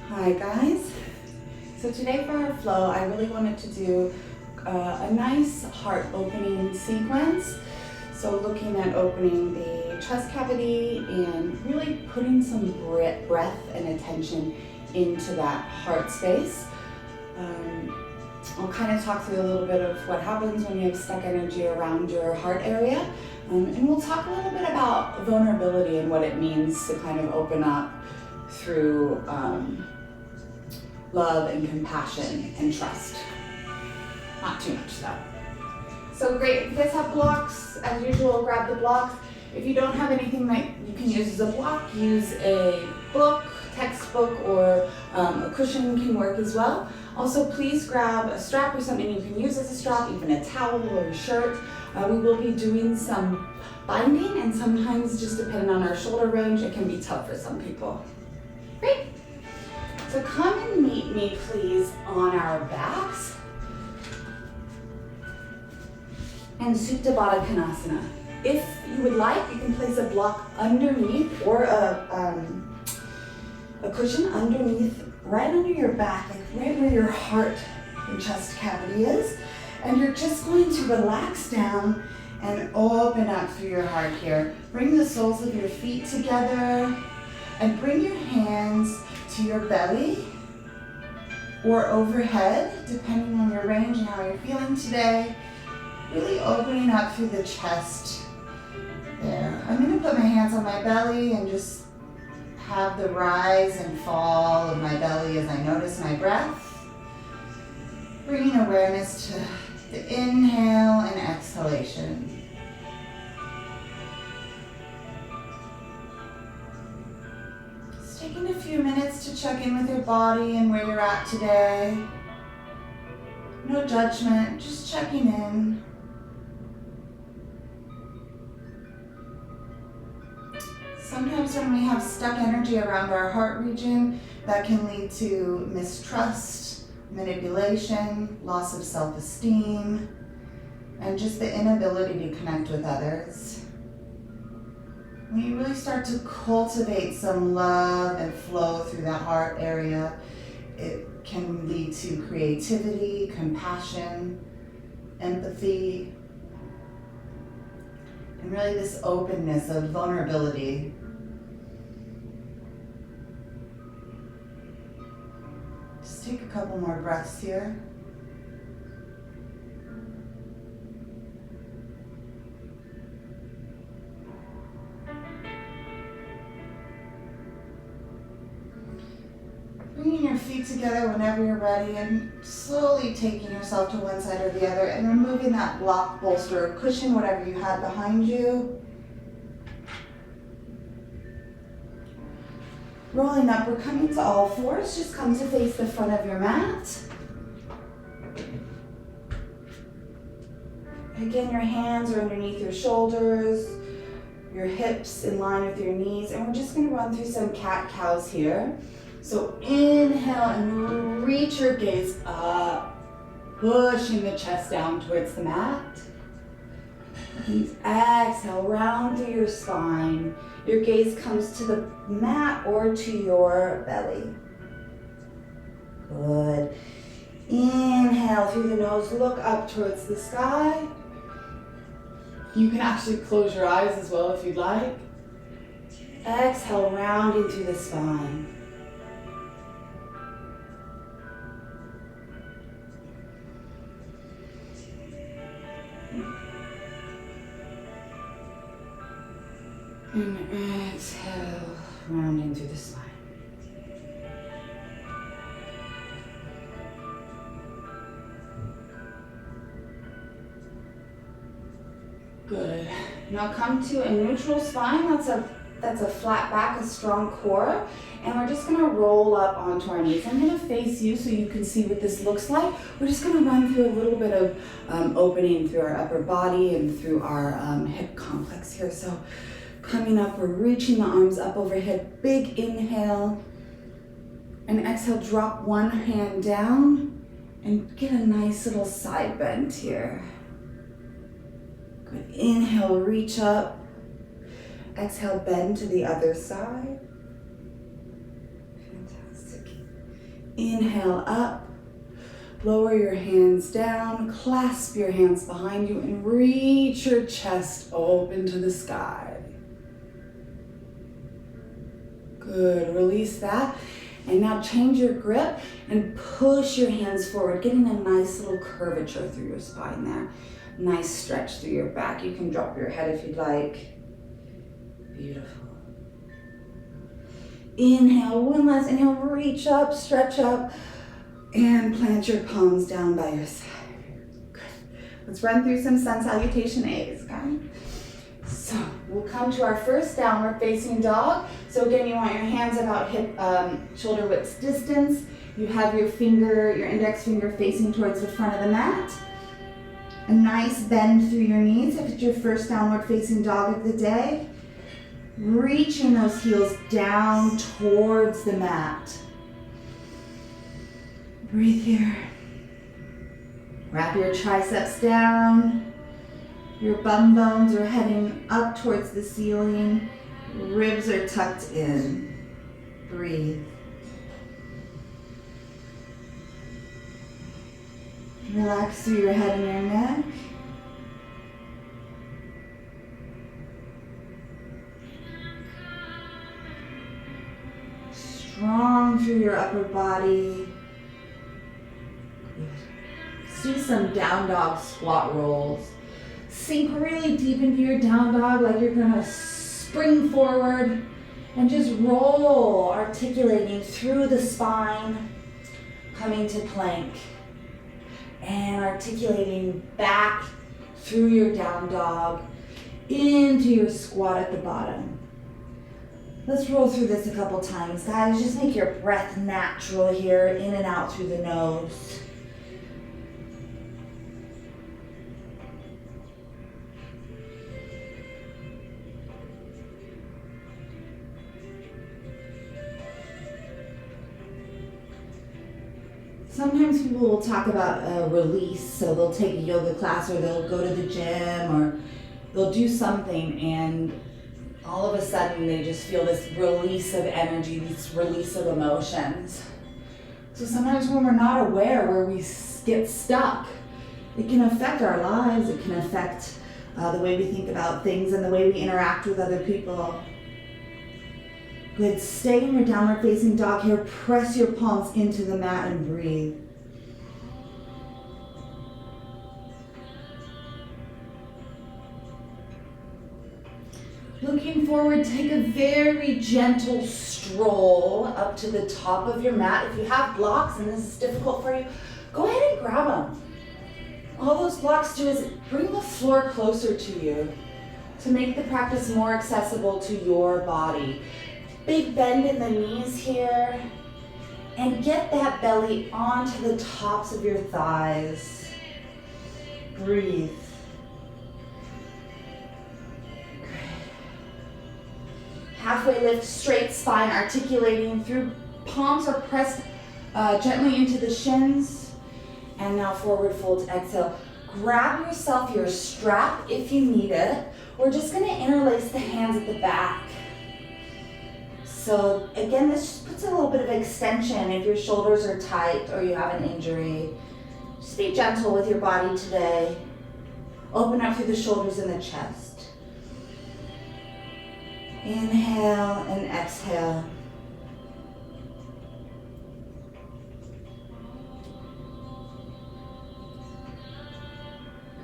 Hi guys. So today for our flow, I really wanted to do a nice heart opening sequence. So looking at opening the chest cavity and really putting some breath and attention into that heart space. I'll kind of talk through a little bit of what happens when you have stuck energy around your heart area. And we'll talk a little bit about vulnerability and what it means to kind of open up through love and compassion and trust. Not too much though. So great, if you guys have blocks, as usual, grab the blocks. If you don't have anything that you can use as a block, use a book, textbook, or a cushion can work as well. Also, please grab a strap or something you can use as a strap, even a towel or a shirt. We will be doing some binding, and sometimes just depending on our shoulder range, it can be tough for some people. Great. So come and meet me, please, on our backs. And Supta Baddha Konasana. If you would like, you can place a block underneath or a cushion underneath, right under your back, like right where your heart and chest cavity is. And you're just going to relax down and open up through your heart here. Bring the soles of your feet together and bring your hands to your belly or overhead, depending on your range and how you're feeling today. Really opening up through the chest there. I'm going to put my hands on my belly and just have the rise and fall of my belly as I notice my breath. Bringing awareness to the inhale and exhalation. Just taking a few minutes to check in with your body and where you're at today. No judgment, just checking in. Sometimes when we have stuck energy around our heart region, that can lead to mistrust, manipulation, loss of self-esteem, and just the inability to connect with others. When you really start to cultivate some love and flow through that heart area, it can lead to creativity, compassion, empathy, and really this openness of vulnerability. Just take a couple more breaths here. Bringing your feet together whenever you're ready and slowly taking yourself to one side or the other and removing that block, bolster, or cushion, whatever you had behind you. Rolling up, we're coming to all fours. Just come to face the front of your mat. Again, your hands are underneath your shoulders, your hips in line with your knees, and we're just going to run through some cat-cows here. So inhale and reach your gaze up, pushing the chest down towards the mat. Please exhale, round through your spine. Your gaze comes to the mat or to your belly. Good. Inhale through the nose, look up towards the sky. You can actually close your eyes as well if you'd like. Exhale, rounding through the spine. And exhale, rounding through the spine. Good. Now come to a neutral spine. That's a flat back, a strong core. And we're just gonna roll up onto our knees. I'm gonna face you so you can see what this looks like. We're just gonna run through a little bit of opening through our upper body and through our hip complex here. So coming up, we're reaching the arms up overhead. Big inhale. And exhale, drop one hand down and get a nice little side bend here. Good. Inhale, reach up. Exhale, bend to the other side. Fantastic. Inhale up. Lower your hands down, clasp your hands behind you, and reach your chest open to the sky. Good, release that. And now change your grip and push your hands forward, getting a nice little curvature through your spine there. Nice stretch through your back. You can drop your head if you'd like. Beautiful. Inhale, one last inhale, reach up, stretch up. And plant your palms down by your side. Good. Let's run through some sun salutation A's, okay? So we'll come to our first downward facing dog. So again, you want your hands about hip, shoulder width distance. You have your index finger facing towards the front of the mat. A nice bend through your knees if it's your first downward facing dog of the day. Reaching those heels down towards the mat. Breathe here. Wrap your triceps down. Your bum bones are heading up towards the ceiling. Ribs are tucked in. Breathe. Relax through your head and your neck. Strong through your upper body. Let's do some down dog squat rolls. Sink really deep into your down dog like you're gonna spring forward and just roll, articulating through the spine, coming to plank and articulating back through your down dog into your squat at the bottom. Let's roll through this a couple times, guys. Just make your breath natural here, in and out through the nose. Sometimes people will talk about a release, so they'll take a yoga class or they'll go to the gym or they'll do something and all of a sudden they just feel this release of energy, this release of emotions. So sometimes when we're not aware where we get stuck, it can affect our lives, it can affect the way we think about things and the way we interact with other people. Good, stay in your downward facing dog here. Press your palms into the mat and breathe. Looking forward, take a very gentle stroll up to the top of your mat. If you have blocks and this is difficult for you, go ahead and grab them. All those blocks do is bring the floor closer to you to make the practice more accessible to your body. Big bend in the knees here, and get that belly onto the tops of your thighs. Breathe. Great. Halfway lift, straight spine, articulating through. Palms are pressed gently into the shins. And now forward fold to exhale. Grab yourself your strap if you need it. We're just gonna interlace the hands at the back. So again, this just puts a little bit of extension if your shoulders are tight or you have an injury. Just be gentle with your body today. Open up through the shoulders and the chest. Inhale and exhale.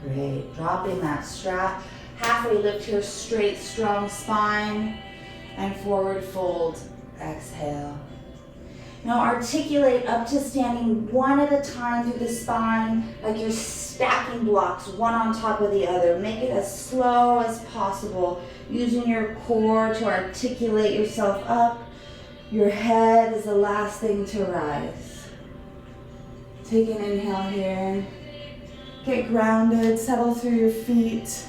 Great, dropping that strap. Halfway lift here, straight, strong spine. And forward fold, exhale. Now articulate up to standing one at a time through the spine, like you're stacking blocks one on top of the other. Make it as slow as possible, using your core to articulate yourself up. Your head is the last thing to rise. Take an inhale here. Get grounded, settle through your feet.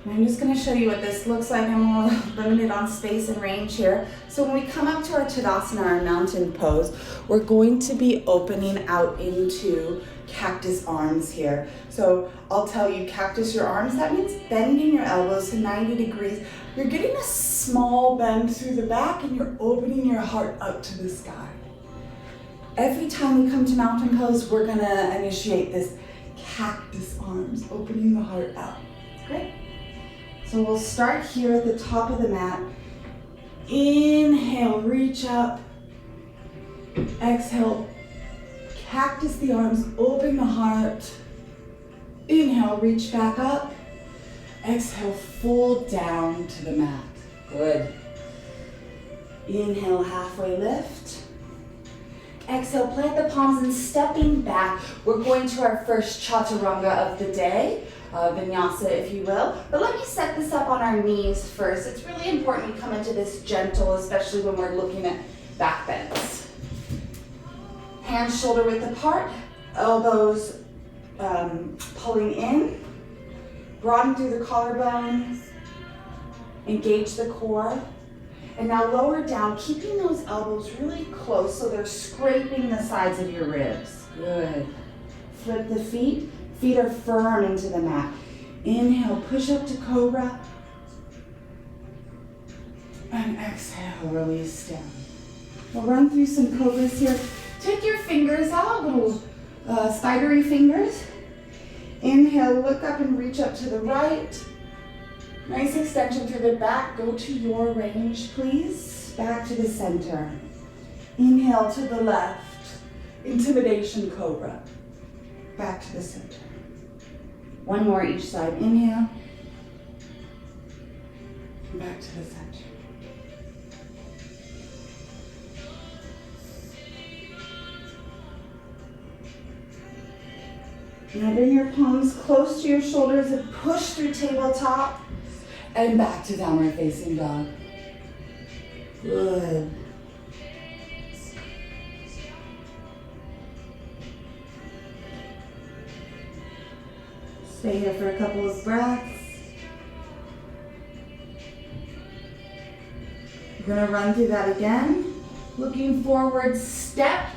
I'm just going to show you what this looks like. I'm a little limited on space and range here. So when we come up to our Tadasana, our mountain pose, we're going to be opening out into cactus arms here. So I'll tell you, cactus your arms, that means bending your elbows to 90 degrees. You're getting a small bend through the back and you're opening your heart up to the sky. Every time we come to mountain pose, we're gonna initiate this cactus arms, opening the heart out. Great. So we'll start here at the top of the mat. Inhale, reach up. Exhale, cactus the arms, open the heart. Inhale, reach back up. Exhale, fold down to the mat. Good. Inhale, halfway lift. Exhale, plant the palms and stepping back. We're going to our first chaturanga of the day, vinyasa if you will. But let me set this up on our knees first. It's really important we come into this gentle, especially when we're looking at back bends. Hands shoulder width apart, elbows pulling in, broaden through the collarbone, engage the core. And now lower down, keeping those elbows really close so they're scraping the sides of your ribs. Good. Flip the feet. Feet are firm into the mat. Inhale, push up to cobra. And exhale, release down. We'll run through some cobras here. Take your fingers out, little spidery fingers. Inhale, look up and reach up to the right. Nice extension through the back. Go to your range, please. Back to the center. Inhale to the left. Intimidation cobra. Back to the center. One more each side. Inhale. Back to the center. Now bring your palms close to your shoulders and push through tabletop. And back to downward facing dog. Good. Stay here for a couple of breaths. We're going to run through that again. Looking forward, step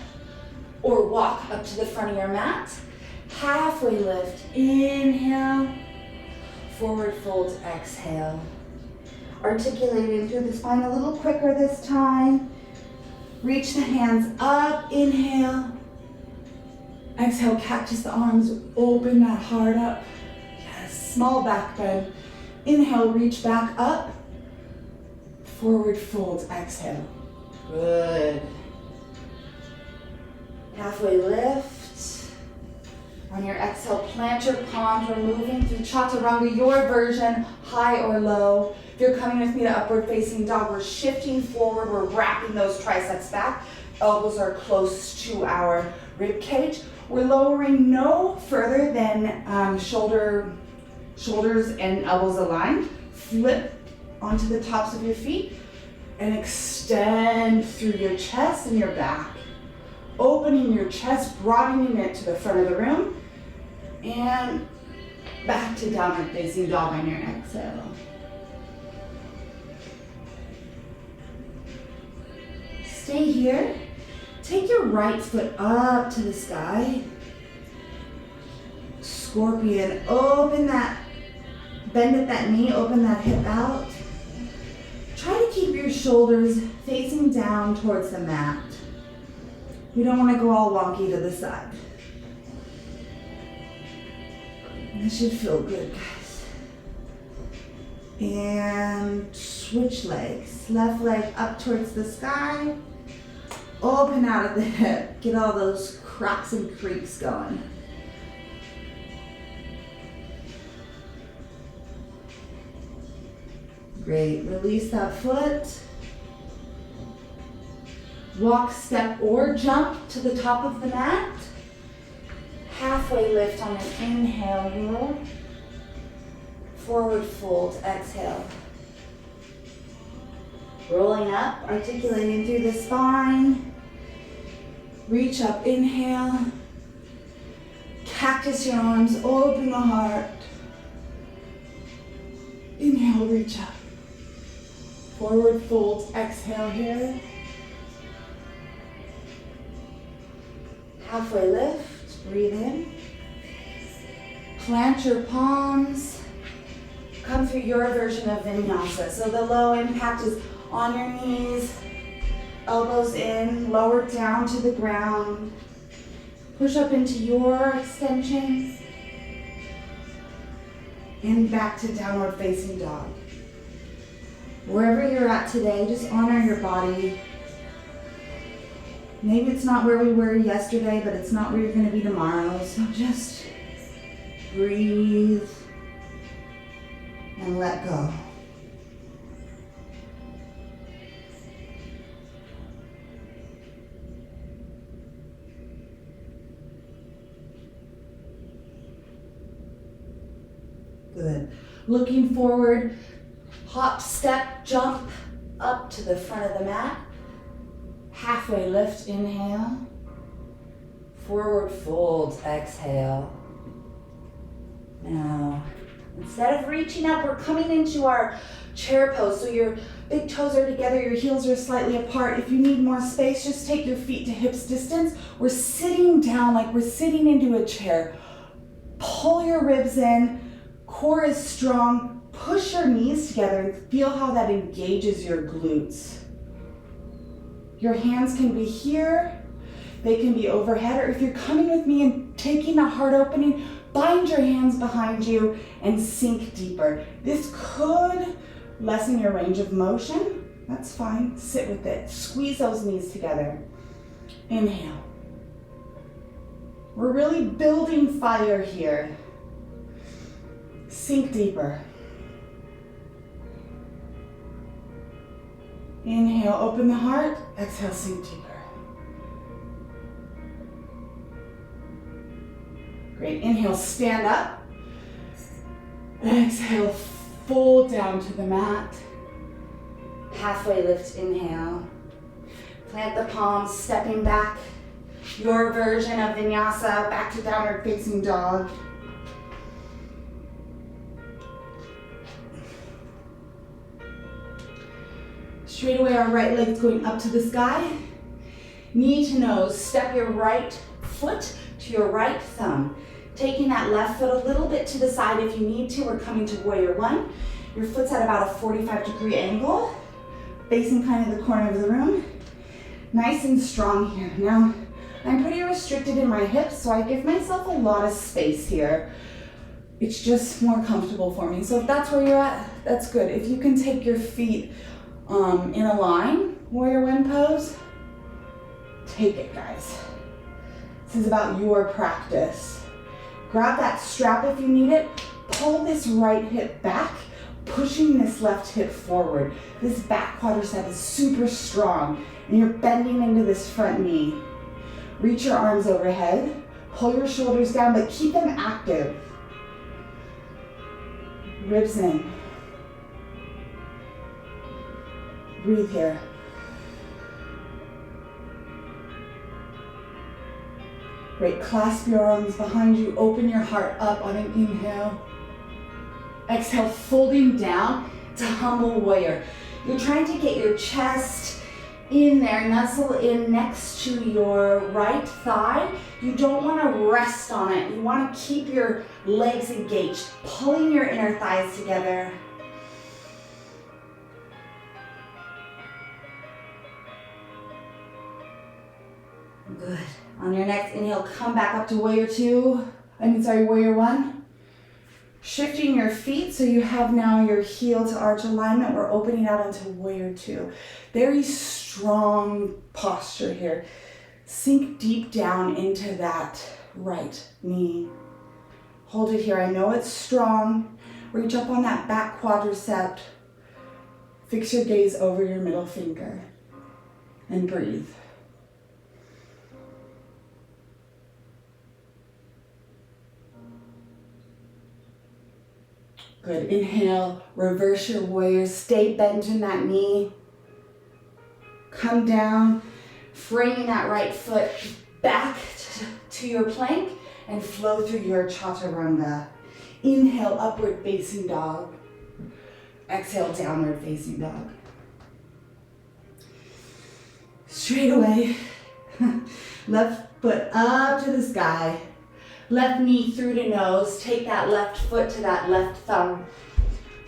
or walk up to the front of your mat. Halfway lift, inhale. Forward fold, exhale. Articulating through the spine a little quicker this time. Reach the hands up, inhale. Exhale, cactus the arms, open that heart up. Yes, small back bend. Inhale, reach back up. Forward fold, exhale. Good. Halfway lift. On your exhale, plant your palms. We're moving through chaturanga, your version, high or low. If you're coming with me to upward facing dog, we're shifting forward. We're wrapping those triceps back. Elbows are close to our rib cage. We're lowering no further than shoulders and elbows aligned. Flip onto the tops of your feet and extend through your chest and your back. Opening your chest, broadening it to the front of the room. And back to downward facing dog on your exhale. Stay here. Take your right foot up to the sky. Scorpion, open that, bend at that knee, open that hip out. Try to keep your shoulders facing down towards the mat. We don't want to go all wonky to the side. This should feel good, guys. And switch legs. Left leg up towards the sky. Open out at the hip. Get all those cracks and creaks going. Great. Release that foot. Walk, step, or jump to the top of the mat. Halfway lift on an inhale here. Forward fold, exhale. Rolling up, articulating through the spine. Reach up, inhale. Cactus your arms, open the heart. Inhale, reach up. Forward fold, exhale here. Halfway lift. Breathe in. Plant your palms. Come through your version of vinyasa. So the low impact is on your knees, elbows in, lower down to the ground. Push up into your extension. And back to downward facing dog. Wherever you're at today, just honor your body. Maybe it's not where we were yesterday, but it's not where you're going to be tomorrow. So just breathe and let go. Good. Looking forward, hop, step, jump up to the front of the mat. Halfway lift, inhale. Forward fold, exhale. Now, instead of reaching up, we're coming into our chair pose. So your big toes are together, your heels are slightly apart. If you need more space, just take your feet to hips distance. We're sitting down like we're sitting into a chair. Pull your ribs in, core is strong. Push your knees together and feel how that engages your glutes. Your hands can be here, they can be overhead, or if you're coming with me and taking a heart opening, bind your hands behind you and sink deeper. This could lessen your range of motion. That's fine. Sit with it. Squeeze those knees together. Inhale. We're really building fire here. Sink deeper. Inhale, open the heart. Exhale, sink deeper. Great. Inhale, stand up. Exhale, fold down to the mat. Halfway lift, inhale. Plant the palms, stepping back. Your version of vinyasa, back to downward facing dog. Straight away, our right leg's going up to the sky. Knee to nose, step your right foot to your right thumb. Taking that left foot a little bit to the side if you need to. We're coming to warrior one. Your foot's at about a 45-degree angle, facing kind of the corner of the room. Nice and strong here. Now, I'm pretty restricted in my hips, so I give myself a lot of space here. It's just more comfortable for me. So if that's where you're at, that's good. If you can take your feet in a line, warrior one pose, take it, guys. This is about your practice. Grab that strap if you need it. Pull this right hip back, pushing this left hip forward. This back quadricep is super strong, and you're bending into this front knee. Reach your arms overhead, pull your shoulders down, but keep them active. Ribs in. Breathe here. Great, clasp your arms behind you, open your heart up on an inhale. Exhale, folding down to humble warrior. You're trying to get your chest in there, nuzzle in next to your right thigh. You don't want to rest on it. You want to keep your legs engaged, pulling your inner thighs together. Good. On your next inhale, come back up to warrior warrior one. Shifting your feet so you have now your heel to arch alignment. We're opening out into warrior two. Very strong posture here. Sink deep down into that right knee. Hold it here. I know it's strong. Reach up on that back quadricep. Fix your gaze over your middle finger and breathe. Good. Inhale, reverse your warrior. Stay bent in that knee. Come down, framing that right foot back to your plank and flow through your chaturanga. Inhale, upward facing dog. Exhale, downward facing dog. Straight away, left foot up to the sky. Left knee through to nose. Take that left foot to that left thumb.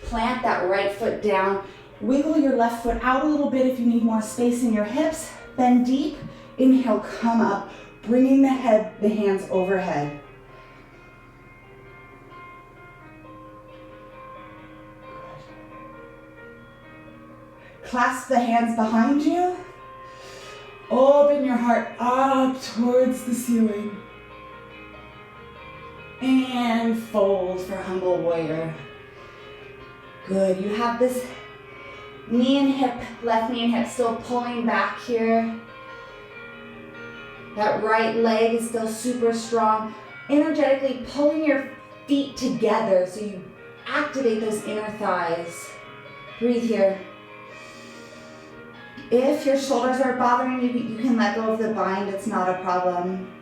Plant that right foot down. Wiggle your left foot out a little bit if you need more space in your hips. Bend deep. Inhale, come up, bringing the hands overhead. Clasp the hands behind you. Open your heart up towards the ceiling. And fold for humble warrior. Good, you have this knee and hip, left knee and hip still pulling back here. That right leg is still super strong. Energetically pulling your feet together so you activate those inner thighs. Breathe here. If your shoulders are bothering you, you can let go of the bind, it's not a problem.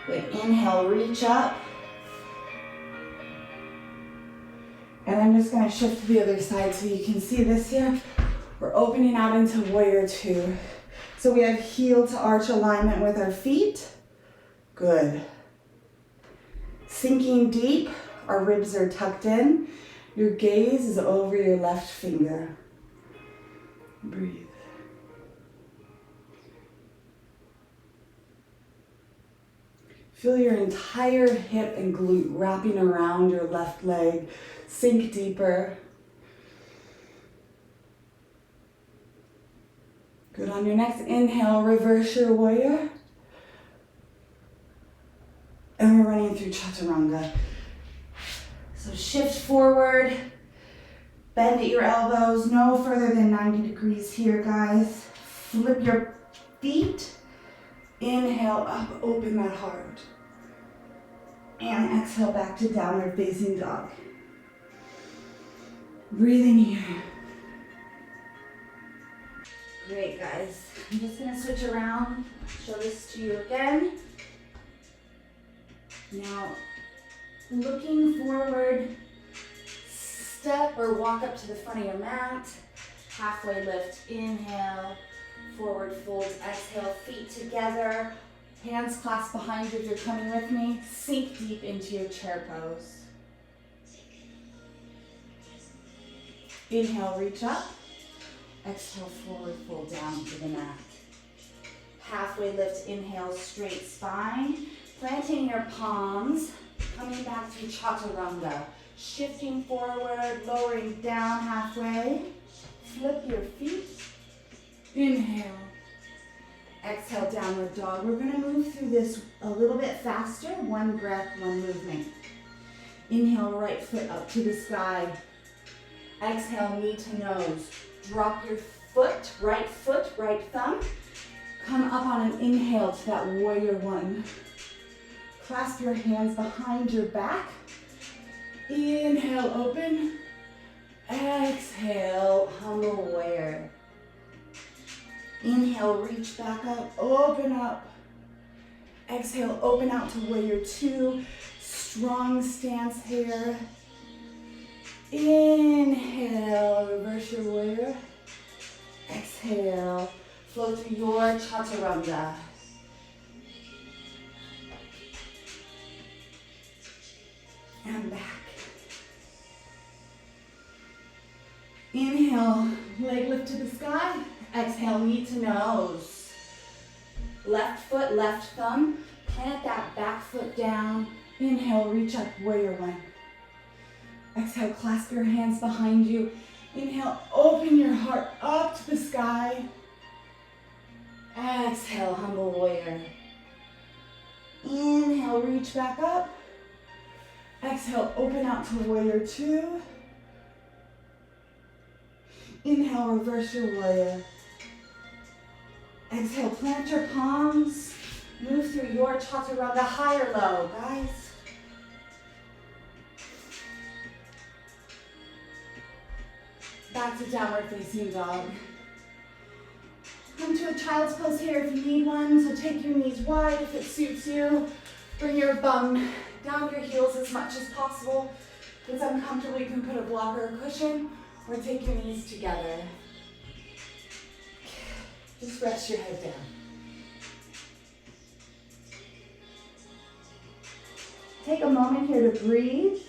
Good, inhale, reach up. And I'm just gonna shift to the other side so you can see this here. We're opening out into warrior two. So we have heel to arch alignment with our feet. Good. Sinking deep, our ribs are tucked in. Your gaze is over your left finger. Breathe. Feel your entire hip and glute wrapping around your left leg. Sink deeper. Good. On your next inhale, reverse your warrior. And we're running through chaturanga. So shift forward. Bend at your elbows, no further than 90 degrees here, guys. Flip your feet. Inhale up, open that heart. And exhale back to downward facing dog. Breathing here. Great, guys. I'm just gonna switch around, show this to you again. Now, looking forward, step or walk up to the front of your mat. Halfway lift, inhale, forward fold, exhale, feet together. Hands clasped behind you if you're coming with me. Sink deep into your chair pose. Inhale, reach up. Exhale, forward fold down to the mat. Halfway lift, inhale, straight spine. Planting your palms, coming back to chaturanga. Shifting forward, lowering down halfway. Flip your feet. Inhale. Exhale, downward dog. We're gonna move through this a little bit faster. One breath, one movement. Inhale, right foot up to the sky. Exhale, knee to nose. Drop your foot, right thumb. Come up on an inhale to that warrior one. Clasp your hands behind your back. Inhale, open. Exhale, humble warrior. Inhale, reach back up, open up. Exhale, open out to warrior two. Strong stance here. Inhale, reverse your warrior. Exhale, flow through your chaturanga. And back. Inhale, leg lift to the sky. Exhale, knee to nose. Left foot, left thumb. Plant that back foot down. Inhale, reach up, warrior one. Exhale, clasp your hands behind you. Inhale, open your heart up to the sky. Exhale, humble warrior. Inhale, reach back up. Exhale, open out to warrior two. Inhale, reverse your warrior. Exhale, plant your palms. Move through your chaturanga, high or low, guys. Back to downward facing dog. Come to a child's pose here if you need one. So take your knees wide if it suits you. Bring your bum down your heels as much as possible. If it's uncomfortable, you can put a block or a cushion, or take your knees together. Just rest your head down. take a moment here to breathe.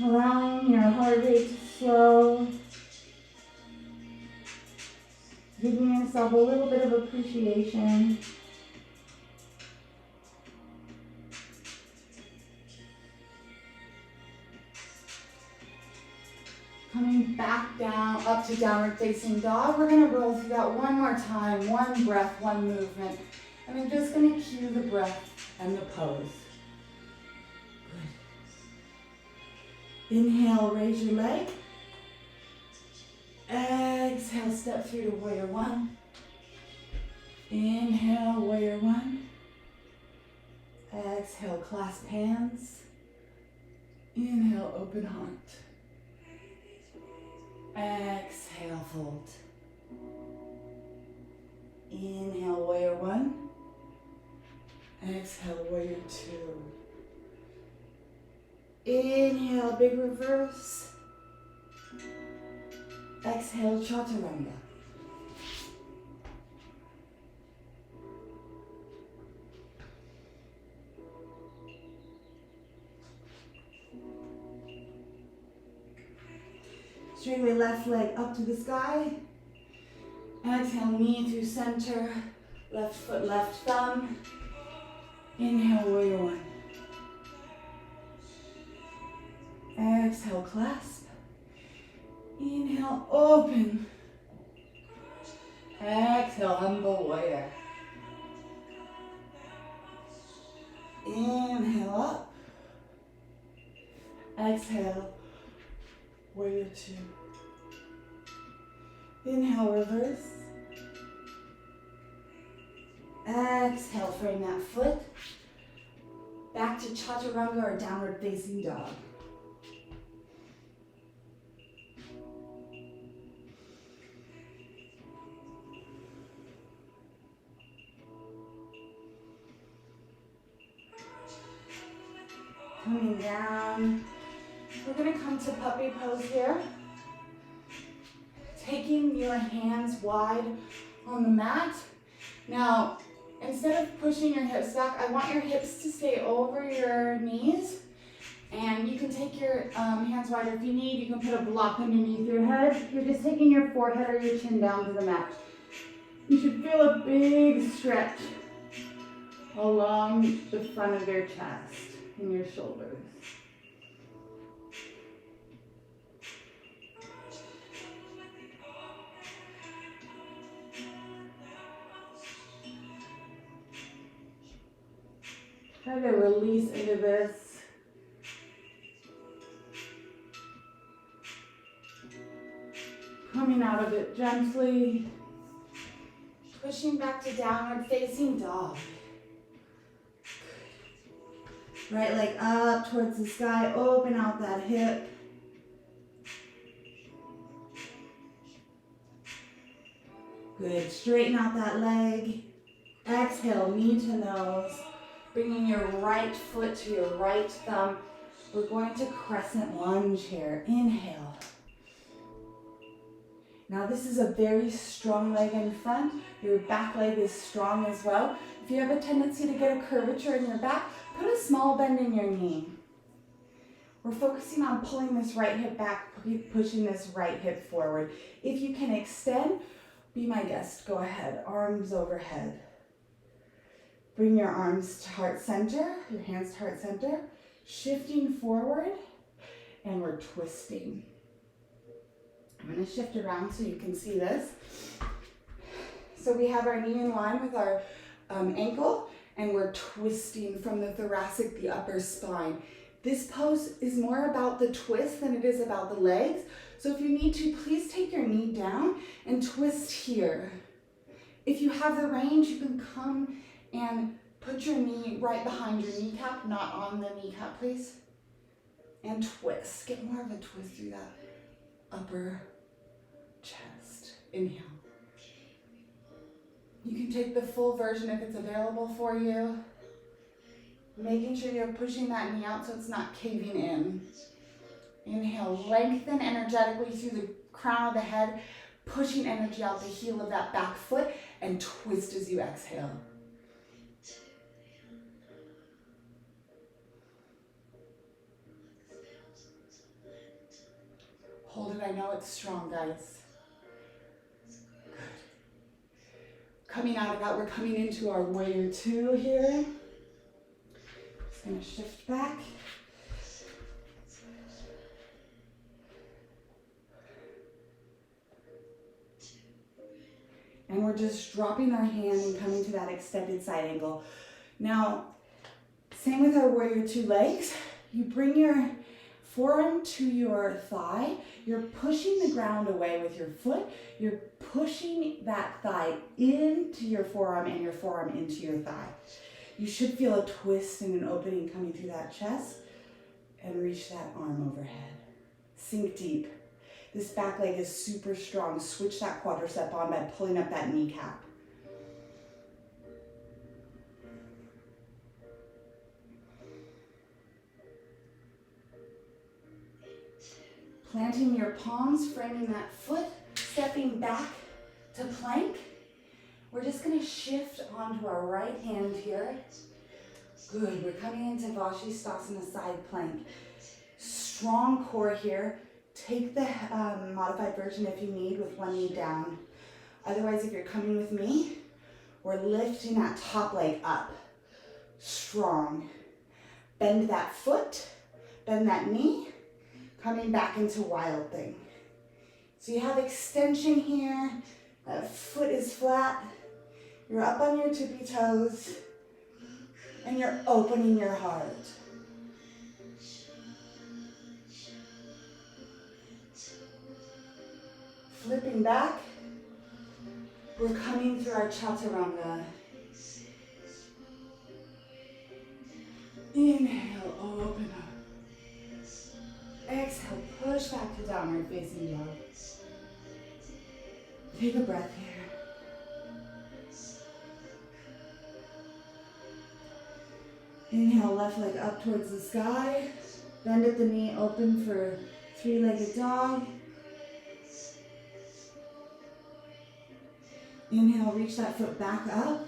Allowing your heart rate to slow. Giving yourself a little bit of appreciation. Coming back down, up to downward facing dog. We're gonna roll through that one more time. One breath, one movement. And I'm just gonna cue the breath and the pose. Good. Inhale, raise your leg. Exhale, step through to warrior one. Inhale, warrior one. Exhale, clasp hands. Inhale, open heart. Exhale, fold. Inhale, warrior one. Exhale, warrior two. Inhale, big reverse. Exhale, chaturanga. Straighten the left leg up to the sky. Exhale, knee through center. Left foot, left thumb. Inhale, warrior one. Exhale, clasp. Inhale, open. Exhale, humble warrior. Inhale up. Exhale, warrior two. Inhale, reverse. Exhale, frame that foot. Back to chaturanga or downward facing dog. Coming down. We're going to come to puppy pose here. Taking your hands wide on the mat. Now, instead of pushing your hips back, I want your hips to stay over your knees. And you can take your hands wider if you need. You can put a block underneath your head. You're just taking your forehead or your chin down to the mat. You should feel a big stretch along the front of your chest and your shoulders. Try to release into this. Coming out of it gently. Pushing back to downward facing dog. Right leg up towards the sky. Open out that hip. Good. Straighten out that leg. Exhale, knee to nose. Bringing your right foot to your right thumb. We're going to crescent lunge here. Inhale. Now this is a very strong leg in front. Your back leg is strong as well. If you have a tendency to get a curvature in your back, put a small bend in your knee. We're focusing on pulling this right hip back, pushing this right hip forward. If you can extend, be my guest. Go ahead. Arms overhead. Bring your arms to heart center, your hands to heart center, shifting forward, and we're twisting. I'm going to shift around so you can see this. So we have our knee in line with our ankle, and we're twisting from the thoracic, the upper spine. This pose is more about the twist than it is about the legs. So if you need to, please take your knee down and twist here. If you have the range, you can come and put your knee right behind your kneecap, not on the kneecap, please. And twist. Get more of a twist through that upper chest. Inhale. You can take the full version if it's available for you. Making sure you're pushing that knee out so it's not caving in. Inhale, lengthen energetically through the crown of the head, pushing energy out the heel of that back foot, and twist as you exhale. Hold it, I know it's strong, guys. Good. Coming out of that, we're coming into our warrior two here. Just gonna shift back. And we're just dropping our hand and coming to that extended side angle. Now, same with our warrior two legs. You bring your forearm to your thigh. You're pushing the ground away with your foot. You're pushing that thigh into your forearm and your forearm into your thigh. You should feel a twist and an opening coming through that chest, and reach that arm overhead. Sink deep. This back leg is super strong. Switch that quadricep on by pulling up that kneecap. Planting your palms, framing that foot, stepping back to plank. We're just gonna shift onto our right hand here. Good, we're coming into Vashisthasana side plank. Strong core here. Take the modified version if you need with one knee down. Otherwise, if you're coming with me, we're lifting that top leg up. Strong. Bend that foot, bend that knee, coming back into wild thing. So you have extension here, that foot is flat, you're up on your tippy toes, and you're opening your heart. Flipping back, we're coming through our chaturanga. Inhale, open up. Exhale, push back to downward facing dog. Take a breath here. Inhale, left leg up towards the sky. Bend at the knee, open for three-legged dog. Inhale, reach that foot back up.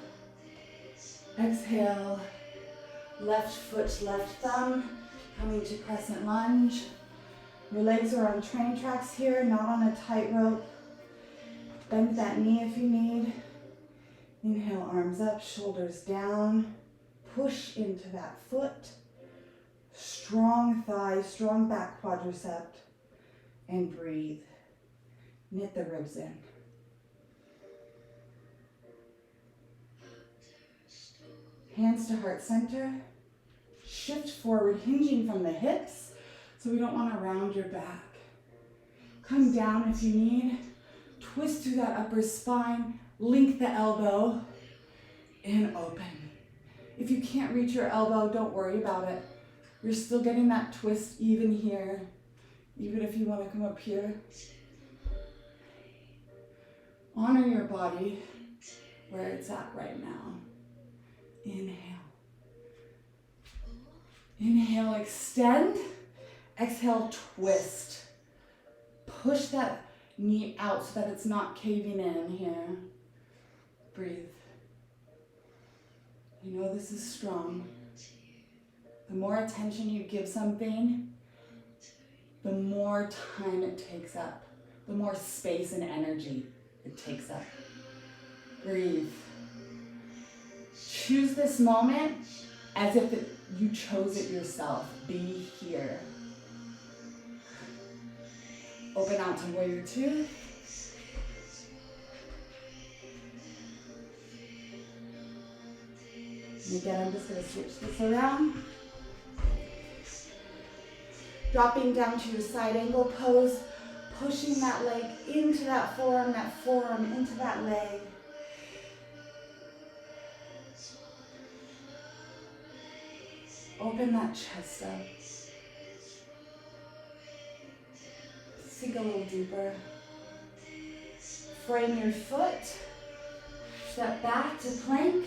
Exhale, left foot, left thumb, coming to crescent lunge. Your legs are on train tracks here, not on a tightrope. Bend that knee if you need. Inhale, arms up, shoulders down. Push into that foot. Strong thigh, strong back quadricep. And breathe. Knit the ribs in. Hands to heart center. Shift forward, hinging from the hips, so we don't want to round your back. Come down if you need. Twist through that upper spine. Link the elbow and open. If you can't reach your elbow, don't worry about it. You're still getting that twist even here, even if you want to come up here. Honor your body where it's at right now. Inhale. Inhale, extend. Exhale, twist. Push that knee out so that it's not caving in here. Breathe. You know this is strong. The more attention you give something, the more time it takes up, the more space and energy it takes up. Breathe. Choose this moment as if you chose it yourself. Be here. Open out to warrior two. And again, I'm just going to switch this around. Dropping down to your side angle pose, pushing that leg into that forearm into that leg. Open that chest up. Sink a little deeper. Frame your foot. Step back to plank.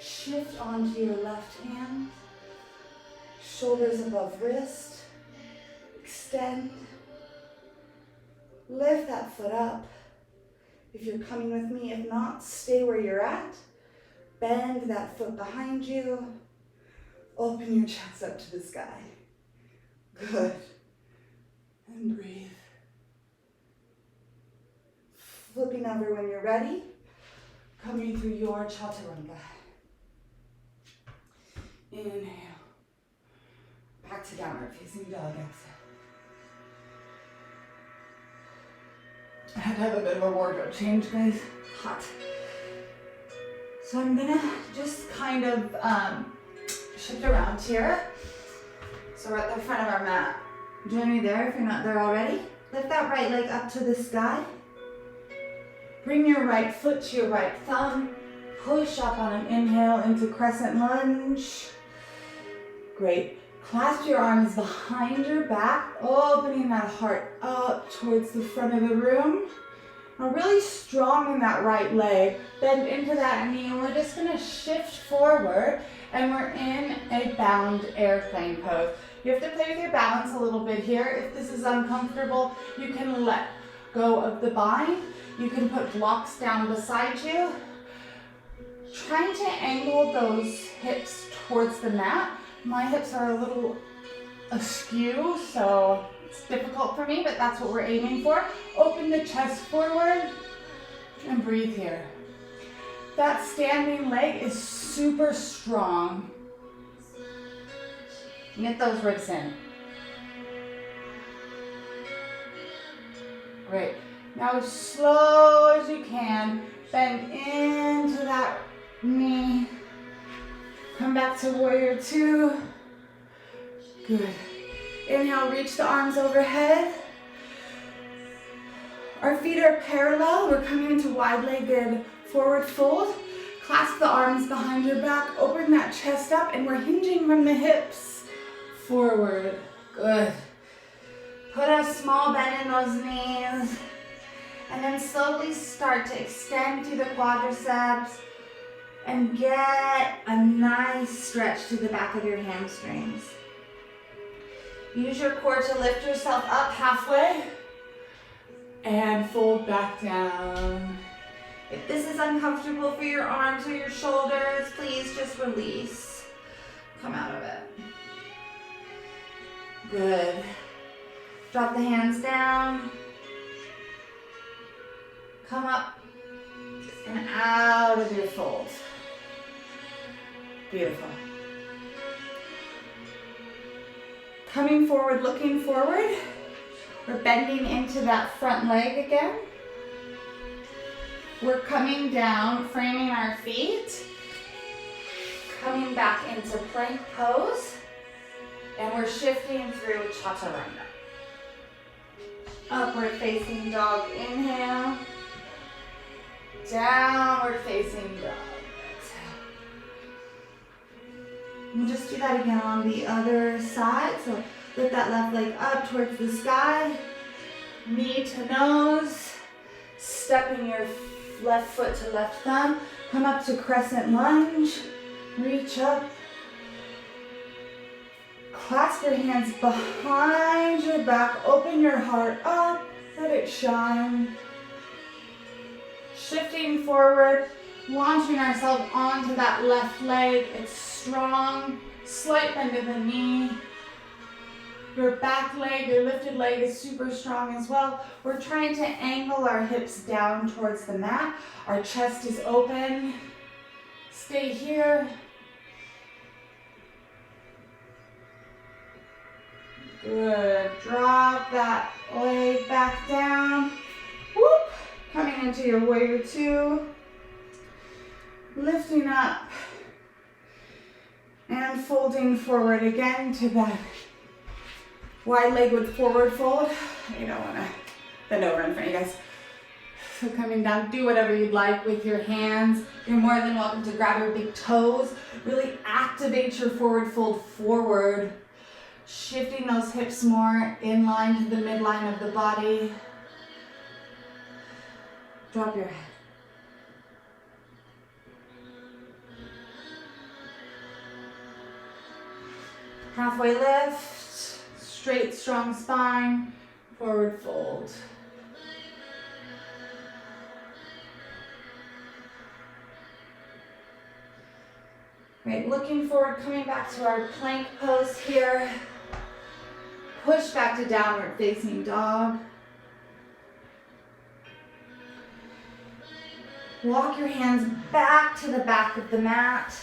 Shift onto your left hand. Shoulders above wrist. Extend. Lift that foot up. If you're coming with me, if not, stay where you're at. Bend that foot behind you. Open your chest up to the sky. Good. And breathe. flipping over when you're ready. Coming through your chaturanga. Inhale. Back to downward facing dog, exhale. I had to have a bit of a wardrobe change, guys. Hot. So I'm gonna just kind of shift around here. So we're at the front of our mat. Join me there if you're not there already. Lift that right leg up to the sky. Bring your right foot to your right thumb. Push up on an inhale into crescent lunge. Great. Clasp your arms behind your back, opening that heart up towards the front of the room. Now really strong in that right leg. Bend into that knee, and we're just gonna shift forward, and we're in a bound airplane pose. You have to play with your balance a little bit here. If this is uncomfortable, you can let go of the bind. You can put blocks down beside you. Trying to angle those hips towards the mat. My hips are a little askew, so it's difficult for me, but that's what we're aiming for. Open the chest forward and breathe here. That standing leg is super strong. Get those ribs in. Great. Now as slow as you can, bend into that knee. Come back to warrior two. Good. Inhale, reach the arms overhead. Our feet are parallel. We're coming into wide-legged forward fold. Clasp the arms behind your back. Open that chest up, and we're hinging from the hips forward. Good. Put a small bend in those knees. And then slowly start to extend through the quadriceps and get a nice stretch to the back of your hamstrings. Use your core to lift yourself up halfway and fold back down. If this is uncomfortable for your arms or your shoulders, please just release. Come out of it. Good. Drop the hands down. Come up and out of your fold. Beautiful. Coming forward, looking forward. We're bending into that front leg again. We're coming down, framing our feet. Coming back into plank pose. And we're shifting through chaturanga. Upward facing dog, inhale. Downward facing dog, exhale. We'll just do that again on the other side. So lift that left leg up towards the sky. Knee to nose. Stepping your left foot to left thumb. Come up to crescent lunge. Reach up. Clasp your hands behind your back. Open your heart up. Let it shine. Shifting forward, launching ourselves onto that left leg. It's strong. Slight bend in the knee. Your back leg, your lifted leg is super strong as well. We're trying to angle our hips down towards the mat. Our chest is open. Stay here. Good. Drop that leg back down. Whoop. Coming into your warrior two. Lifting up. And folding forward again to that wide leg with forward fold. You don't want to bend over in front of you guys. So coming down, do whatever you'd like with your hands. You're more than welcome to grab your big toes. Really activate your forward fold forward. Shifting those hips more in line to the midline of the body. Drop your head. Halfway lift, straight, strong spine, forward fold. Great, looking forward, coming back to our plank pose here. Push back to downward facing dog. Walk your hands back to the back of the mat.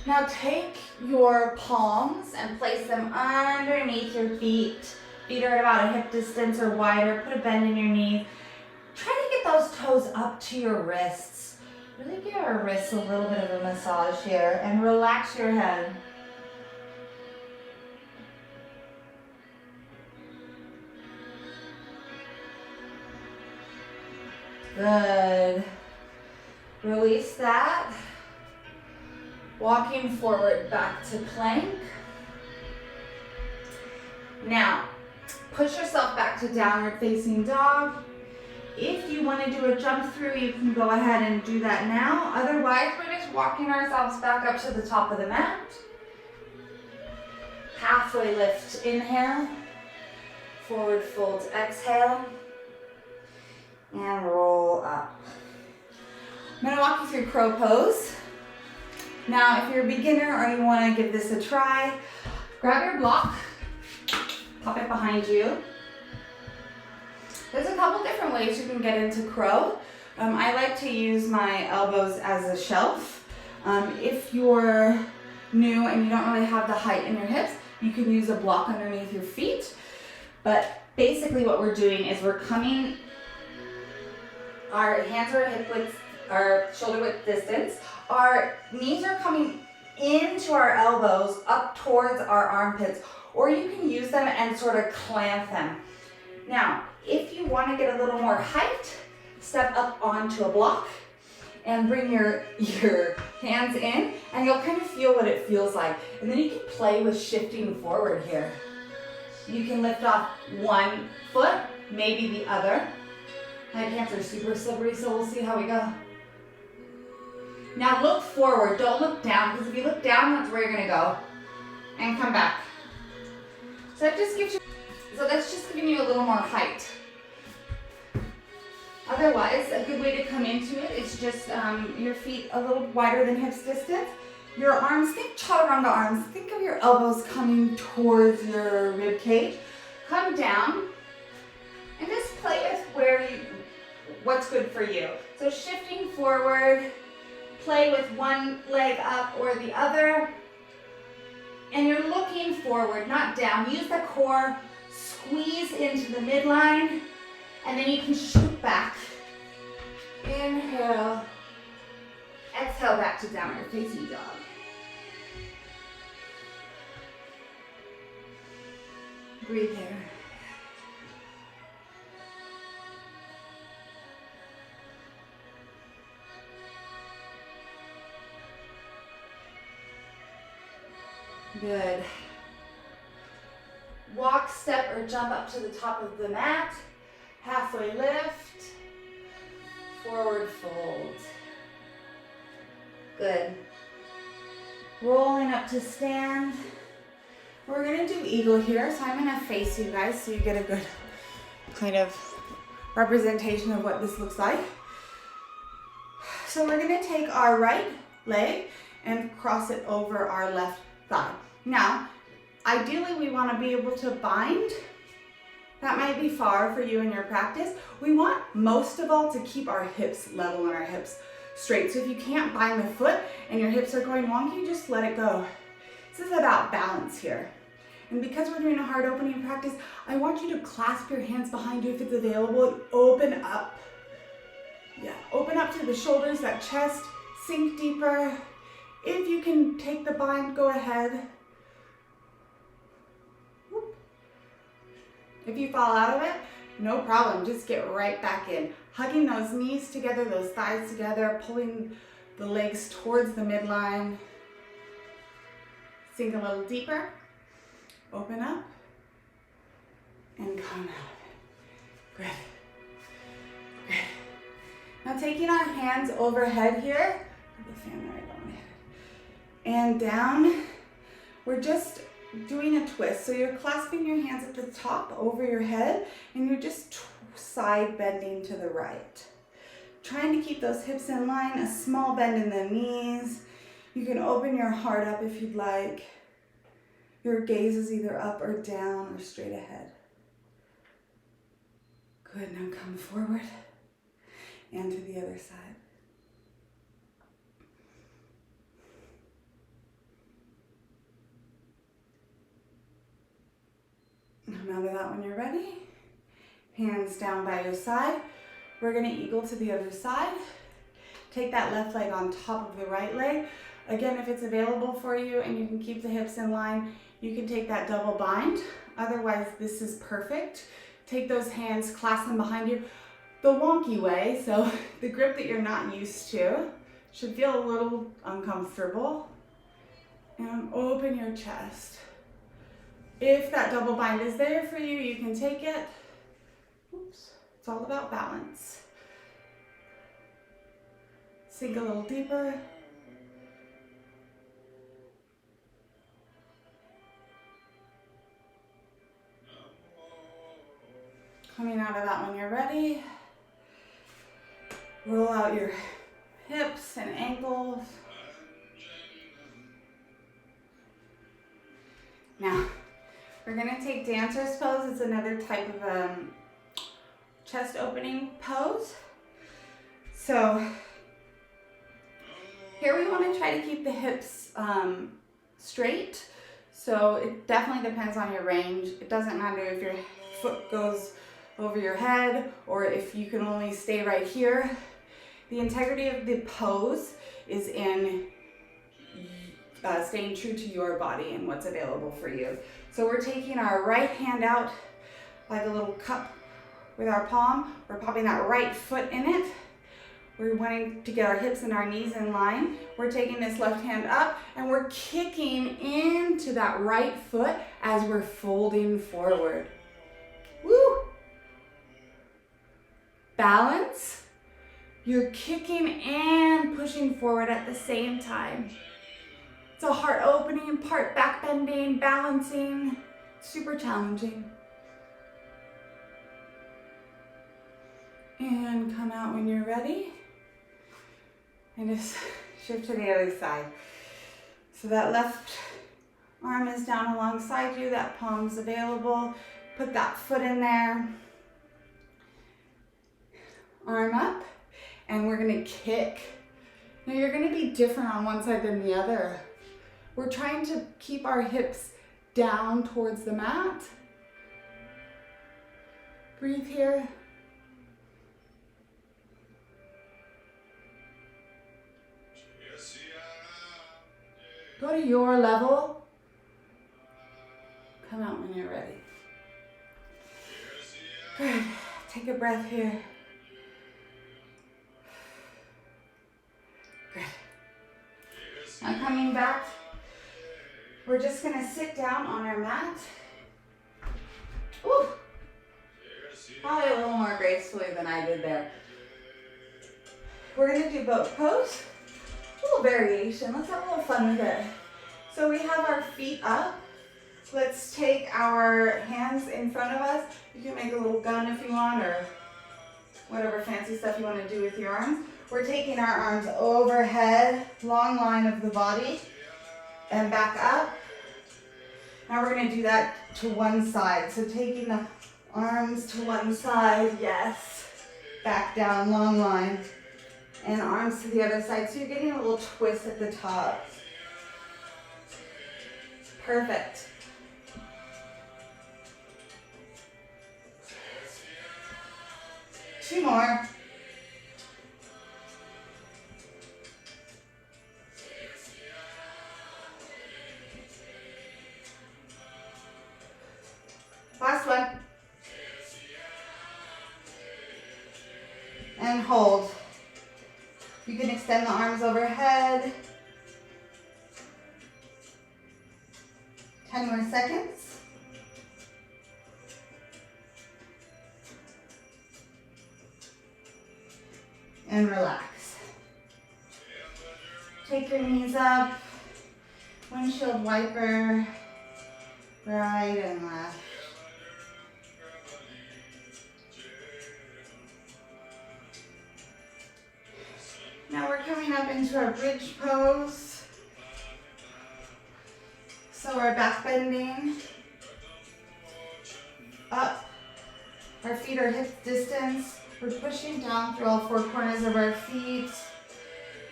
Now take your palms and place them underneath your feet. Feet are at about a hip distance or wider. Put a bend in your knees. Try to get those toes up to your wrists. Really give our wrists a little bit of a massage here and relax your head. Good. Release that. Walking forward back to plank. Now, push yourself back to downward facing dog. If you want to do a jump through, you can go ahead and do that now. Otherwise, we're just walking ourselves back up to the top of the mat. Halfway lift, inhale. Forward fold, exhale. And roll up. I'm going to walk you through crow pose. Now, if you're a beginner or you want to give this a try, grab your block, pop it behind you. There's a couple different ways you can get into crow. I like to use my elbows as a shelf. If you're new and you don't really have the height in your hips, you can use a block underneath your feet. But basically what we're doing is we're coming, our hands are hip width, our shoulder width distance. Our knees are coming into our elbows up towards our armpits, or you can use them and sort of clamp them. Now, if you want to get a little more height, step up onto a block and bring your hands in, and you'll kind of feel what it feels like. And then you can play with shifting forward here. You can lift off one foot, maybe the other. My pants are super slippery, so we'll see how we go. Now look forward, don't look down, because if you look down, that's where you're gonna go. And come back. So that's just giving you a little more height. Otherwise, a good way to come into it is just your feet a little wider than hips distance. Your arms, think chaturanga arms. Think of your elbows coming towards your rib cage. Come down and just play with what's good for you. So shifting forward, play with one leg up or the other. And you're looking forward, not down. Use the core, squeeze into the midline, and then you can shoot back. Inhale. Exhale back to downward facing dog. Breathe here. Good. Walk, step, or jump up to the top of the mat. Halfway lift. Forward fold. Good. Rolling up to stand. We're gonna do eagle here, so I'm gonna face you guys so you get a good kind of representation of what this looks like. So we're gonna take our right leg and cross it over our left thigh. Now, ideally we wanna be able to bind. That might be far for you in your practice. We want most of all to keep our hips level and our hips straight. So if you can't bind the foot and your hips are going wonky, just let it go. This is about balance here. And because we're doing a hard opening practice, I want you to clasp your hands behind you if it's available and open up. Yeah, open up to the shoulders, that chest, sink deeper. If you can take the bind, go ahead. Whoop. If you fall out of it, no problem, just get right back in. Hugging those knees together, those thighs together, pulling the legs towards the midline. Sink a little deeper, open up, and come out. Good, good. Now taking our hands overhead here, put the fan right on my head, and down, we're just doing a twist. So you're clasping your hands at the top over your head, and you're just side bending to the right. Trying to keep those hips in line, a small bend in the knees. You can open your heart up if you'd like. Your gaze is either up or down or straight ahead. Good, now come forward and to the other side. when you're ready. Hands down by your side. We're gonna eagle to the other side. Take that left leg on top of the right leg. Again, if it's available for you and you can keep the hips in line, you can take that double bind. Otherwise, this is perfect. Take those hands, clasp them behind you the wonky way, so the grip that you're not used to. Should feel a little uncomfortable. And open your chest. If that double bind is there for you, you can take it. Oops. It's all about balance. Sink a little deeper. Coming out of that when you're ready. Roll out your hips and ankles. Now, we're gonna take dancer's pose. It's another type of chest opening pose. So, here we wanna try to keep the hips straight. So it definitely depends on your range. It doesn't matter if your foot goes over your head or if you can only stay right here. The integrity of the pose is in staying true to your body and what's available for you. So we're taking our right hand out like a little cup with our palm. We're popping that right foot in it. We're wanting to get our hips and our knees in line. We're taking this left hand up and we're kicking into that right foot as we're folding forward. Woo! Balance. You're kicking and pushing forward at the same time. It's a heart opening, part back bending, balancing, super challenging. And come out when you're ready. And just shift to the other side. So that left arm is down alongside you, that palm's available. Put that foot in there. Arm up, and we're gonna kick. Now you're gonna be different on one side than the other. We're trying to keep our hips down towards the mat. Breathe here. Go to your level. Come out when you're ready. Good. Take a breath here. Good. Now coming back, we're just gonna sit down on our mat. Ooh. Probably a little more gracefully than I did there. We're gonna do boat pose. A little variation. Let's have a little fun with it. So we have our feet up. Let's take our hands in front of us. You can make a little gun if you want, or whatever fancy stuff you want to do with your arms. We're taking our arms overhead, long line of the body, and back up. Now we're going to do that to one side. So taking the arms to one side, yes. Back down, long line. And arms to the other side. So you're getting a little twist at the top. Perfect. Two more. Last one. And hold. You can extend the arms overhead. 10 more seconds. And relax. Take your knees up. Windshield wiper. Right and left. Now we're coming up into our bridge pose. So we're back bending. Up. Our feet are hip distance. We're pushing down through all four corners of our feet.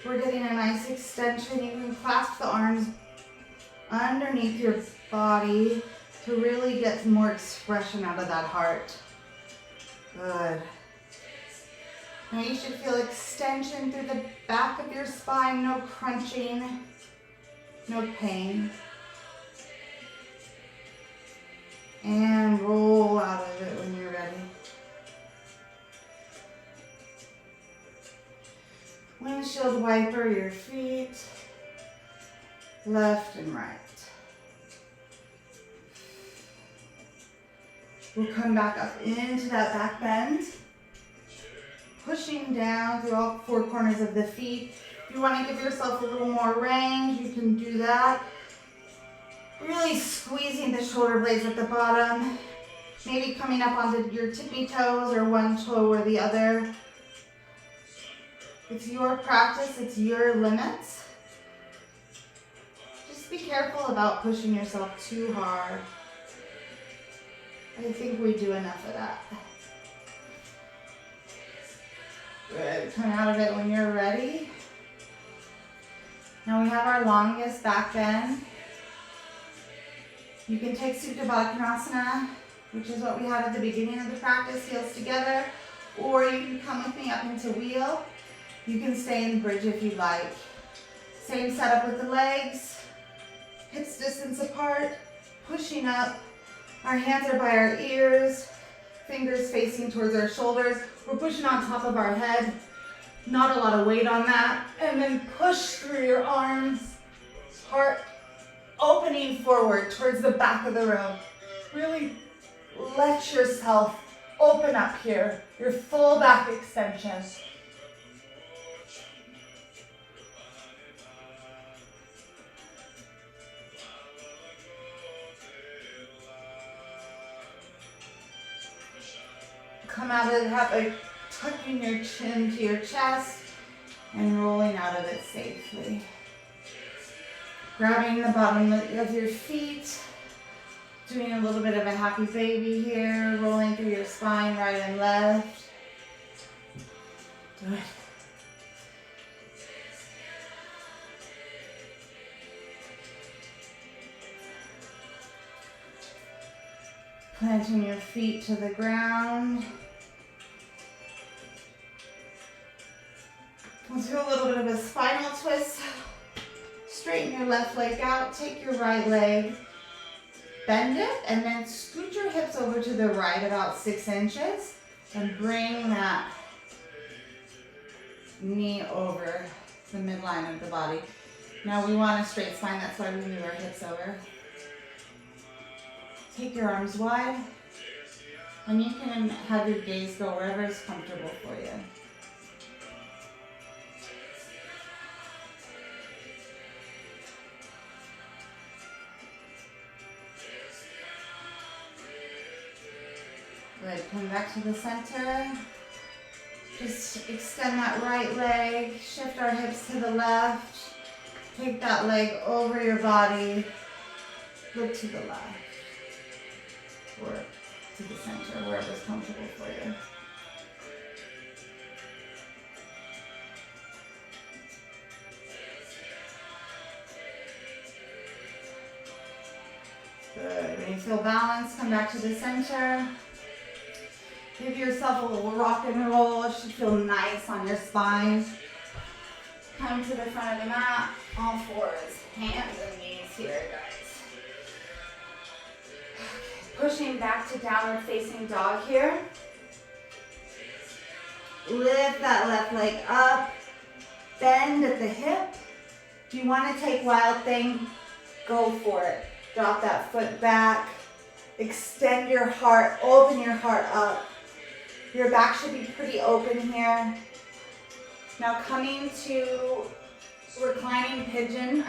We're getting a nice extension. You can clasp the arms underneath your body. to really get some more expression out of that heart. Good. Now you should feel extension through the back of your spine, no crunching, no pain. And roll out of it when you're ready. Windshield wiper your feet, left and right. We'll come back up into that back bend, pushing down through all four corners of the feet. If you want to give yourself a little more range, you can do that. Really squeezing the shoulder blades at the bottom, maybe coming up onto your tippy toes or one toe or the other. It's your practice, it's your limits. Just be careful about pushing yourself too hard. I think we do enough of that. Good, come out of it when you're ready. Now we have our longest back bend. You can take Supta Baddha Konasana, which is what we had at the beginning of the practice, heels together, or you can come with me up into wheel. You can stay in bridge if you like. Same setup with the legs, hips distance apart, pushing up. Our hands are by our ears, fingers facing towards our shoulders. We're pushing on top of our head, not a lot of weight on that. And then push through your arms, heart opening forward towards the back of the room. Really let yourself open up here, your full back extension. Come out of it, tucking your chin to your chest and rolling out of it safely. Grabbing the bottom of your feet, doing a little bit of a happy baby here, rolling through your spine right and left. Good. Planting your feet to the ground. Let's do a little bit of a spinal twist. Straighten your left leg out, take your right leg, bend it, and then scoot your hips over to the right about 6 inches and bring that knee over the midline of the body. Now we want a straight spine, that's why we move our hips over. Take your arms wide, and you can have your gaze go wherever is comfortable for you. Good, come back to the center. Just extend that right leg, shift our hips to the left. Take that leg over your body, look to the left. Or to the center, wherever's comfortable for you. Good. When you feel balanced, come back to the center. Give yourself a little rock and roll. It should feel nice on your spine. Come to the front of the mat, all fours, hands and knees here, guys. Pushing back to downward facing dog here. Lift that left leg up. Bend at the hip. If you want to take Wild Thing, go for it. Drop that foot back. Extend your heart. Open your heart up. Your back should be pretty open here. Now coming to reclining pigeon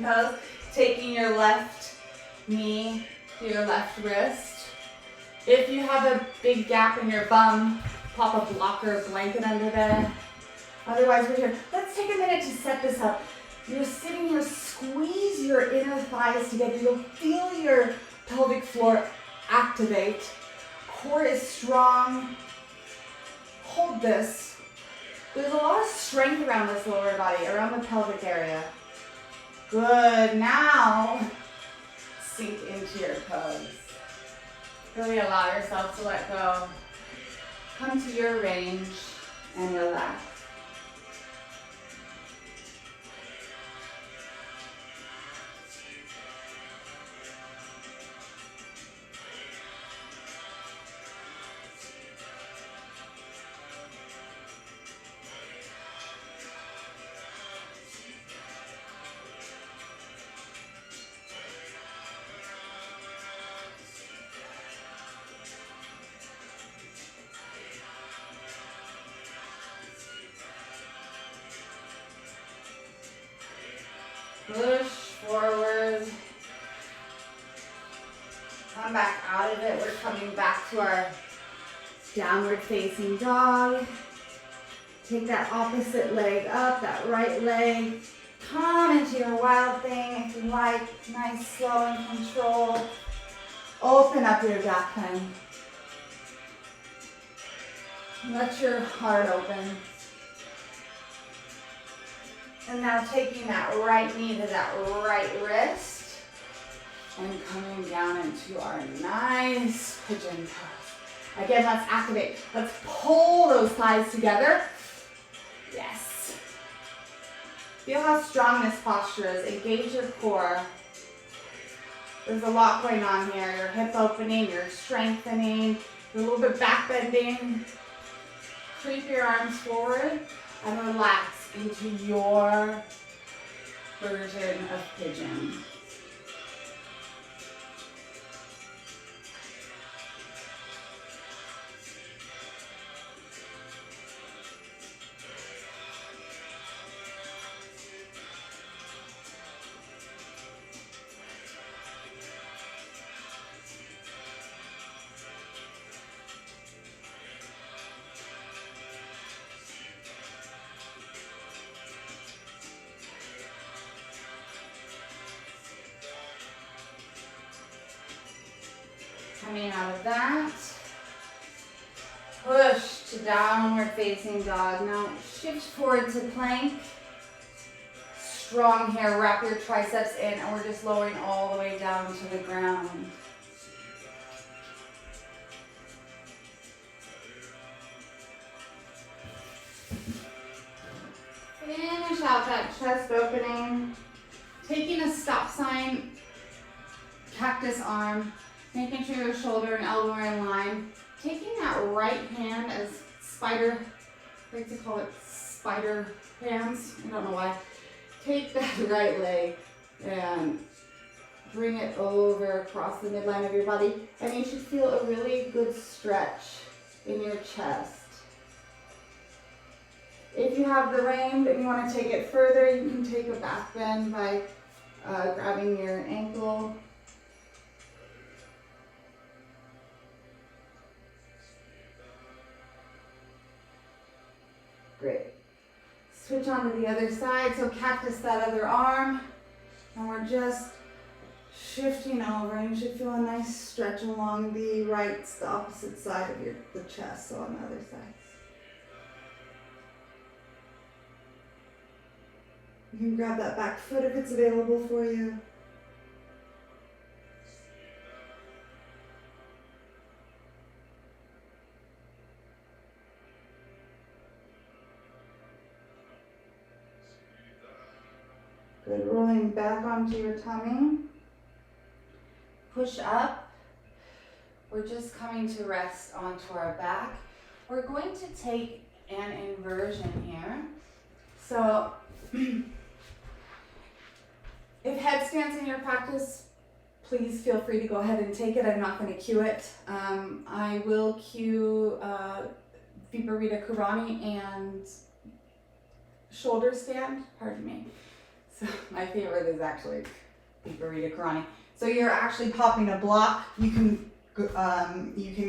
pose. Taking your left knee to your left wrist. If you have a big gap in your bum, pop a blocker or blanket under there. Otherwise, we're here. Let's take a minute to set this up. You're sitting here, squeeze your inner thighs together. You'll feel your pelvic floor activate. Core is strong. Hold this. There's a lot of strength around this lower body, around the pelvic area. Good. Now, sink into your pose. Really allow yourself to let go. Come to your range and relax. Push forward. Come back out of it. We're coming back to our downward facing dog. Take that opposite leg up, that right leg. Come into your wild thing if you like. Nice, slow and control. Open up your abdomen. Let your heart open. And now taking that right knee to that right wrist and coming down into our nice pigeon pose. Again, let's activate. Let's pull those thighs together. Yes. Feel how strong this posture is. Engage your core. There's a lot going on here. Your hip opening, you're strengthening, you're a little bit back bending. Creep your arms forward and relax into your version of pigeon. Coming out of that, push to downward facing dog. Now shift forward to plank. Strong here, wrap your triceps in, and we're just lowering all the way down to the ground. Finish out that chest opening. Taking a stop sign, cactus arm. Making sure your shoulder and elbow are in line. Taking that right hand as spider, I like to call it spider hands. I don't know why. Take that right leg and bring it over across the midline of your body. And you should feel a really good stretch in your chest. If you have the range and you want to take it further, you can take a back bend by grabbing your ankle. Great. Switch on to the other side. So cactus that other arm. And we're just shifting over. And you should feel a nice stretch along the right, the opposite side of the chest. So on the other side. You can grab that back foot if it's available for you. Good, rolling back onto your tummy. Push up. We're just coming to rest onto our back. We're going to take an inversion here. So, if headstands in your practice, please feel free to go ahead and take it. I'm not going to cue it. I will cue Viparita Karani and shoulder stand, pardon me. So my favorite is actually Viparita Karani. So you're actually popping a block. You can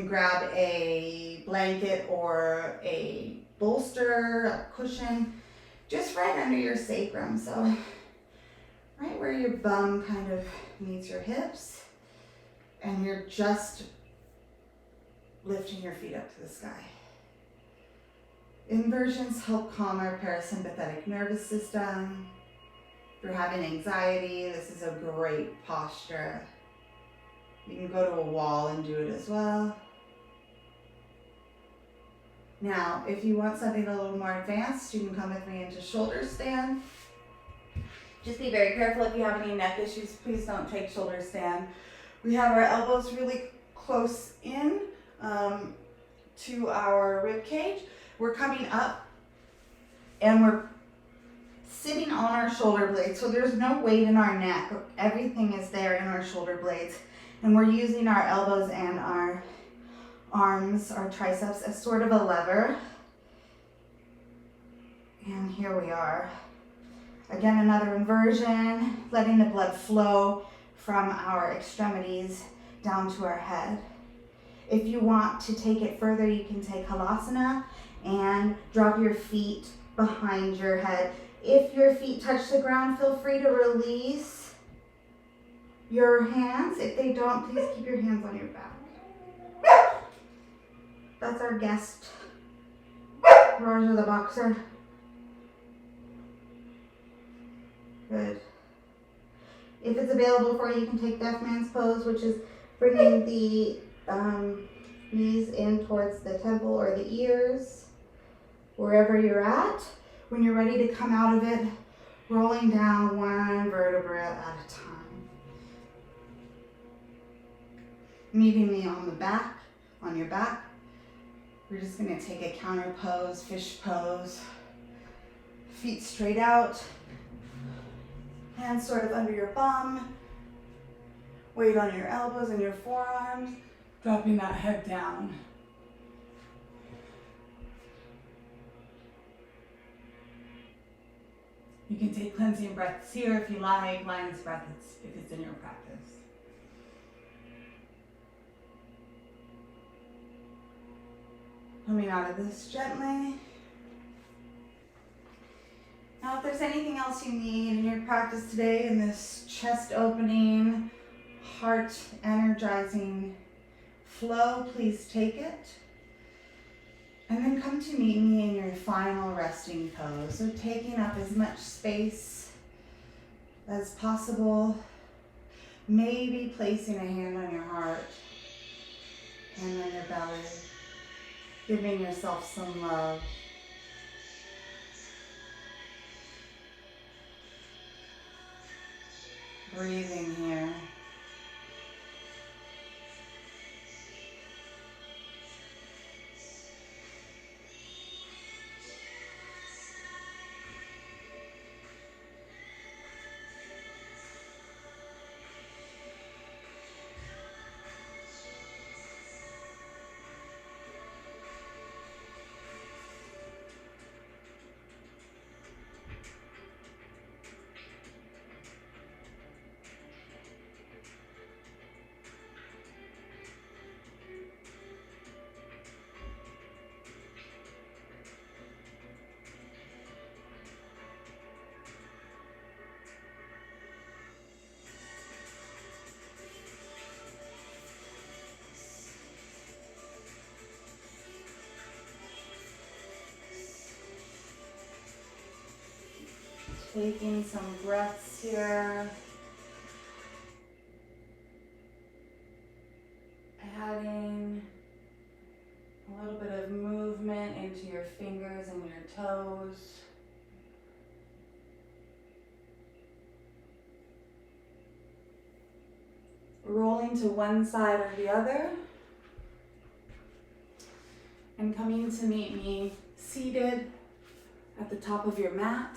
grab a blanket or a bolster, a cushion, just right under your sacrum. So right where your bum kind of meets your hips, and you're just lifting your feet up to the sky. Inversions help calm our parasympathetic nervous system. If you're having anxiety, this is a great posture. You can go to a wall and do it as well. Now, if you want something a little more advanced, you can come with me into shoulder stand. Just be very careful if you have any neck issues, please don't take shoulder stand. We have our elbows really close in to our rib cage. We're coming up and we're sitting on our shoulder blades, so there's no weight in our neck. Everything is there in our shoulder blades. And we're using our elbows and our arms, our triceps, as sort of a lever. And here we are. Again, another inversion, letting the blood flow from our extremities down to our head. If you want to take it further, you can take Halasana and drop your feet behind your head. If your feet touch the ground, feel free to release your hands. If they don't, please keep your hands on your back. That's our guest, Raja the boxer. Good. If it's available for you, you can take Deaf Man's Pose, which is bringing the knees in towards the temple or the ears, wherever you're at. When you're ready to come out of it, rolling down one vertebra at a time. Meeting me on the back, on your back. We're just gonna take a counter pose, fish pose. Feet straight out. Hands sort of under your bum. Weight on your elbows and your forearms. Dropping that head down. You can take cleansing breaths here if you like, lion's breath if it's in your practice. Coming out of this gently. Now, if there's anything else you need in your practice today in this chest opening, heart energizing flow, please take it. And then come to meet me in your final resting pose. So taking up as much space as possible. Maybe placing a hand on your heart, hand on your belly. Giving yourself some love. Breathing here. Taking some breaths here. Adding a little bit of movement into your fingers and your toes. Rolling to one side or the other. And coming to meet me seated at the top of your mat.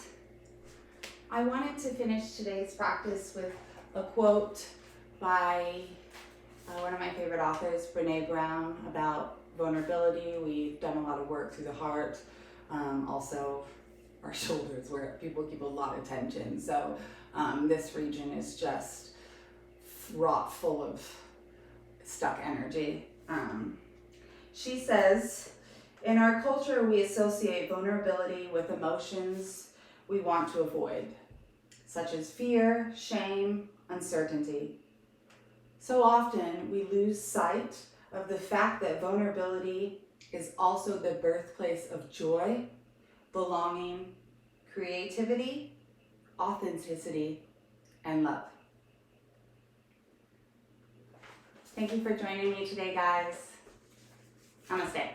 I wanted to finish today's practice with a quote by one of my favorite authors, Brené Brown, about vulnerability. We've done a lot of work through the heart, also our shoulders, where people keep a lot of tension. So this region is just wrought full of stuck energy. She says, in our culture, we associate vulnerability with emotions we want to avoid, such as fear, shame, uncertainty. So often we lose sight of the fact that vulnerability is also the birthplace of joy, belonging, creativity, authenticity, and love. Thank you for joining me today, guys. Namaste.